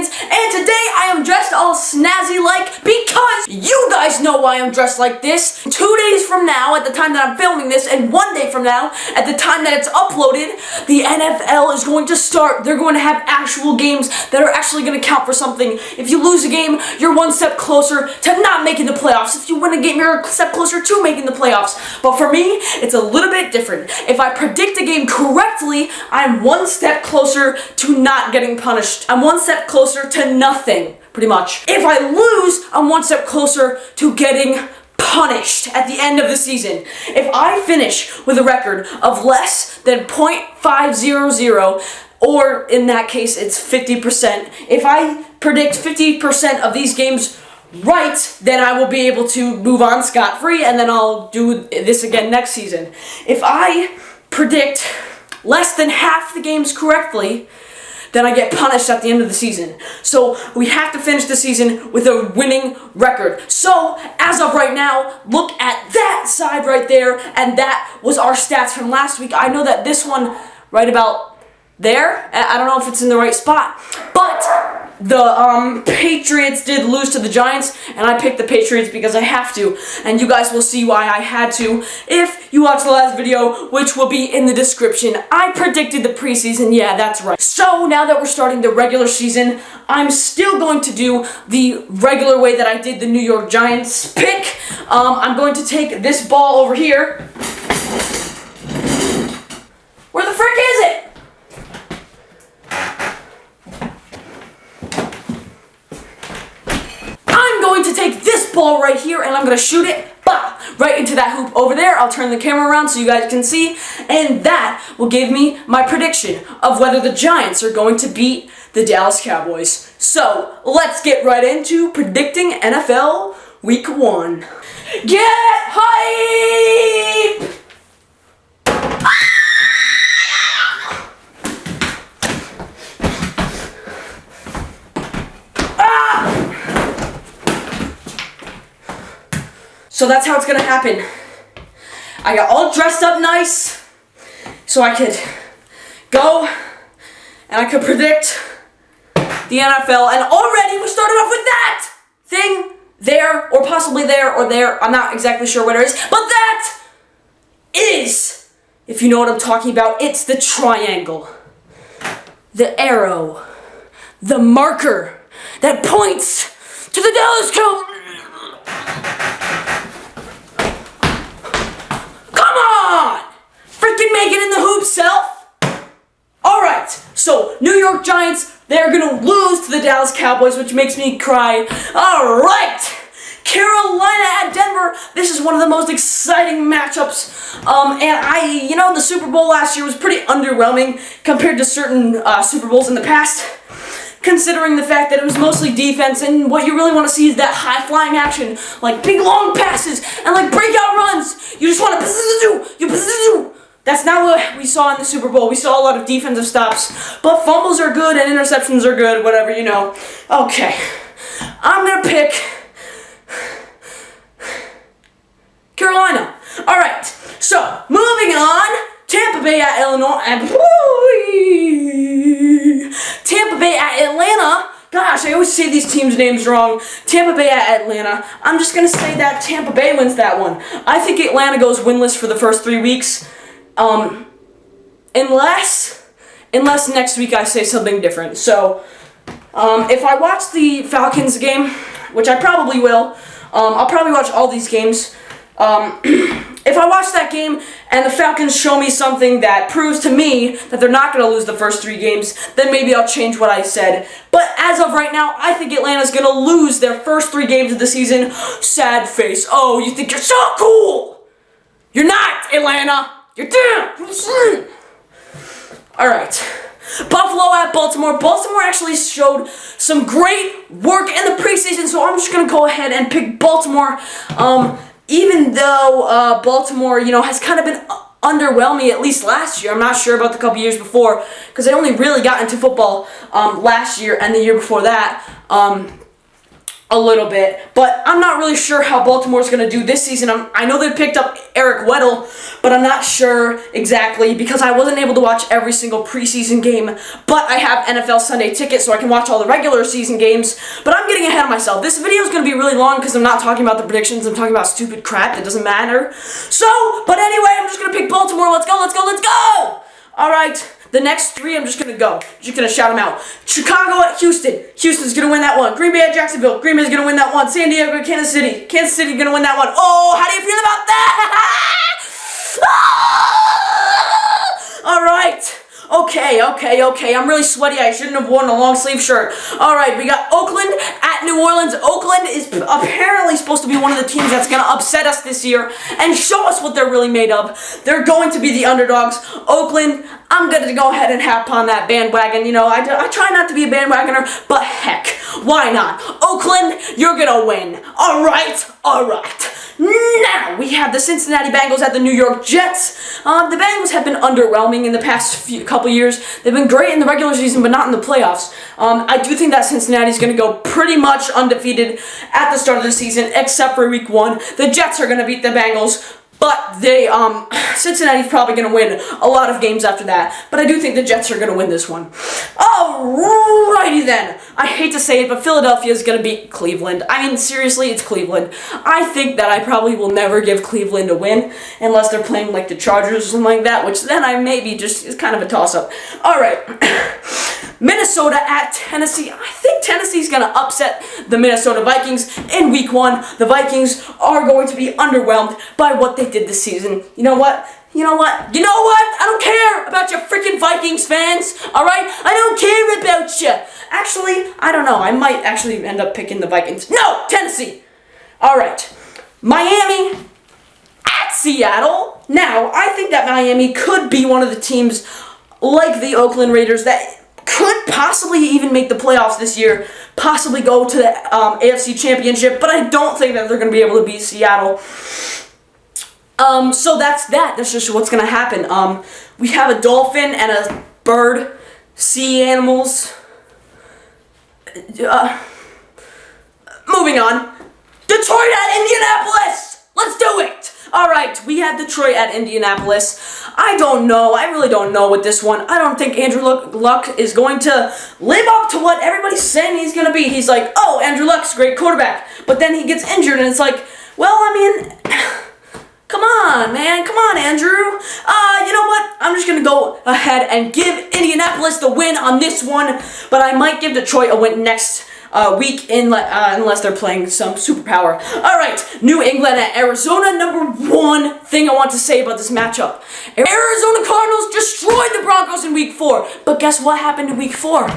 Falcons, and today I am dressed all snazzy-like because you guys know why I'm dressed like this. 2 days from now, at the time that I'm filming this, and 1 day from now, at the time that it's uploaded, the NFL is going to start. They're going to have actual games that are actually going to count for something. If you lose a game, you're 1 step closer to not making the playoffs. If you win a game, you're a step closer to making the playoffs. But for me, it's a little bit different. If I predict a game correctly, I'm 1 step closer to not getting punished. I'm 1 step closer to nothing, pretty much. If I lose, I'm 1 step closer to getting punished at the end of the season. If I finish with a record of less than .500, or in that case, it's 50%, if I predict 50% of these games right, then I will be able to move on scot-free, and then I'll do this again next season. If I predict less than half the games correctly, then I get punished at the end of the season. So we have to finish the season with a winning record. So as of right now, look at that side right there, and that was our stats from last week. I know that this one right about there, I don't know if it's in the right spot, but the Patriots did lose to the Giants, and I picked the Patriots because I have to, and you guys will see why I had to if you watch the last video, which will be in the description. I predicted the preseason, yeah, that's right. So now that we're starting the regular season, I'm still going to do the regular way that I did the New York Giants pick. I'm going to take this ball over here. Where the frick is it? To take this ball right here, and I'm going to shoot it right into that hoop over there. I'll turn the camera around so you guys can see, and that will give me my prediction of whether the Giants are going to beat the Dallas Cowboys. So let's get right into predicting NFL Week 1. Get hype! So that's how it's going to happen. I got all dressed up nice so I could go and I could predict the NFL. And already we started off with that thing there, or possibly there or there. I'm not exactly sure what it is. But that is, if you know what I'm talking about, it's the triangle, the arrow, the marker that points to the Dallas Cowboys. Freaking make it in the hoop, self! Alright, so New York Giants, they're gonna lose to the Dallas Cowboys, which makes me cry. Alright! Carolina at Denver, this is one of the most exciting matchups. And the Super Bowl last year was pretty underwhelming compared to certain Super Bowls in the past, considering the fact that it was mostly defense, and what you really want to see is that high-flying action, like big long passes and like breakout runs. You just want to That's not what we saw in the Super Bowl. We saw a lot of defensive stops, but fumbles are good and interceptions are good, whatever, you know. Okay, I'm going to pick Carolina. All right, so moving on, Tampa Bay at Illinois. Tampa Bay at Atlanta. Gosh, I always say these teams' names wrong. Tampa Bay at Atlanta. I'm just going to say that Tampa Bay wins that one. I think Atlanta goes winless for the first 3 weeks. Unless next week I say something different. So, if I watch the Falcons game, which I probably will, I'll probably watch all these games. If I watch that game and the Falcons show me something that proves to me that they're not going to lose the first 3 games, then maybe I'll change what I said. But as of right now, I think Atlanta's going to lose their first 3 games of the season. Sad face. Oh, you think you're so cool? You're not, Atlanta. You're down. Alright. Buffalo at Baltimore. Baltimore actually showed some great work in the preseason, so I'm just going to go ahead and pick Baltimore. Even though Baltimore, has kind of been underwhelming, at least last year. I'm not sure about the couple years before, because they only really got into football last year and the year before that. a little bit, but I'm not really sure how Baltimore's going to do this season. I know they picked up Eric Weddle, but I'm not sure exactly because I wasn't able to watch every single preseason game, but I have NFL Sunday tickets so I can watch all the regular season games, but I'm getting ahead of myself. This video is going to be really long because I'm not talking about the predictions. I'm talking about stupid crap that doesn't matter. So, but anyway, I'm just going to pick Baltimore. Let's go, let's go, let's go! All right. The next three, I'm just going to go. Just going to shout them out. Chicago at Houston. Houston's going to win that one. Green Bay at Jacksonville. Green Bay's going to win that one. San Diego at Kansas City. Kansas City going to win that one. Oh, how do you feel about that? All right. Okay. I'm really sweaty. I shouldn't have worn a long sleeve shirt. All right, we got Oakland at New Orleans. Oakland is apparently supposed to be one of the teams that's going to upset us this year and show us what they're really made of. They're going to be the underdogs. Oakland, I'm going to go ahead and hop on that bandwagon. You know, I try not to be a bandwagoner, but heck, why not? Oakland, you're going to win. All right. Now, we have the Cincinnati Bengals at the New York Jets. The Bengals have been underwhelming in the past couple years. They've been great in the regular season, but not in the playoffs. I do think that Cincinnati's going to go pretty much undefeated at the start of the season, except for week 1. The Jets are going to beat the Bengals. But Cincinnati's probably going to win a lot of games after that. But I do think the Jets are going to win this one. Alrighty then. I hate to say it, but Philadelphia is going to beat Cleveland. I mean, seriously, it's Cleveland. I think that I probably will never give Cleveland a win unless they're playing like the Chargers or something like that, which then I maybe just is kind of a toss-up. Alright. Minnesota at Tennessee. I think Tennessee's going to upset the Minnesota Vikings in week 1. The Vikings are going to be underwhelmed by what they did this season. You know what? I don't care about you freaking Vikings fans, alright? I don't care about you. Actually, I don't know. I might actually end up picking the Vikings. No, Tennessee. Alright. Miami at Seattle. Now, I think that Miami could be one of the teams like the Oakland Raiders that could possibly even make the playoffs this year, possibly go to the AFC Championship, but I don't think that they're going to be able to beat Seattle. So that's that. That's just what's going to happen. We have a dolphin and a bird, sea animals. Moving on. Detroit at Indianapolis! Let's do it! Alright, we have Detroit at Indianapolis. I don't know. I really don't know with this one. I don't think Andrew Luck is going to live up to what everybody's saying he's going to be. He's like, oh, Andrew Luck's a great quarterback. But then he gets injured and it's like, well, I mean, come on, man. Come on, Andrew. You know what? I'm just going to go ahead and give Indianapolis the win on this one. But I might give Detroit a win next week unless they're playing some superpower. Alright, New England at Arizona. Number one thing I want to say about this matchup. Arizona Cardinals destroyed the Broncos in week 4. But guess what happened in week 4?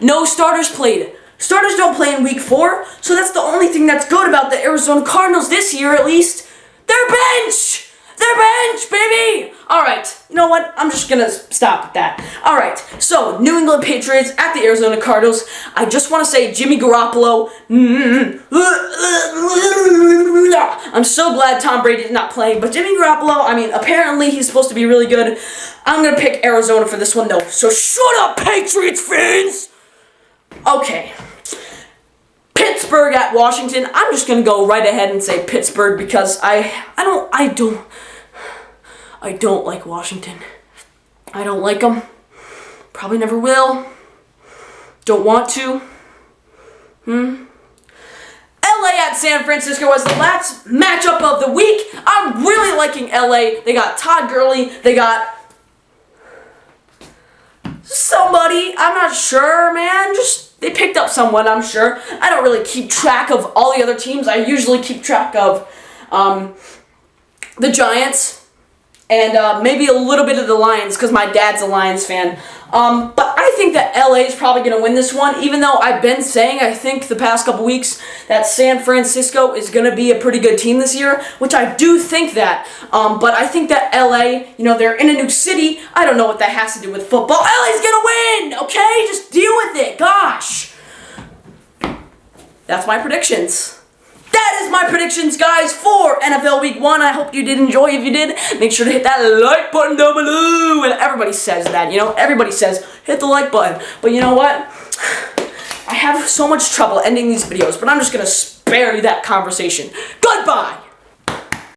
No starters played. Starters don't play in week 4, so that's the only thing that's good about the Arizona Cardinals this year, at least. Their bench! Their bench, baby! Alright, you know what? I'm just gonna stop at that. Alright, so New England Patriots at the Arizona Cardinals. I just want to say Jimmy Garoppolo. I'm so glad Tom Brady is not playing, but Jimmy Garoppolo, I mean, apparently he's supposed to be really good. I'm gonna pick Arizona for this one, though. So shut up, Patriots fans! Okay. Pittsburgh at Washington. I'm just gonna go right ahead and say Pittsburgh because I don't like Washington. I don't like them. Probably never will. Don't want to. LA at San Francisco was the last matchup of the week. I'm really liking LA. They got Todd Gurley. They got somebody. I'm not sure, man. They picked up someone, I'm sure. I don't really keep track of all the other teams. I usually keep track of the Giants and maybe a little bit of the Lions because my dad's a Lions fan. But I think that LA is probably going to win this one, even though I've been saying, I think the past couple weeks, that San Francisco is going to be a pretty good team this year, which I do think that. But I think that LA, you know, they're in a new city. I don't know what that has to do with football. LA's going to win, okay? Just deal with it. Gosh. That's my predictions. That is my predictions, guys, for NFL Week 1. I hope you did enjoy. If you did, make sure to hit that like button down below. And everybody says that, you know. Everybody says, hit the like button. But you know what? I have so much trouble ending these videos, but I'm just gonna spare you that conversation. Goodbye!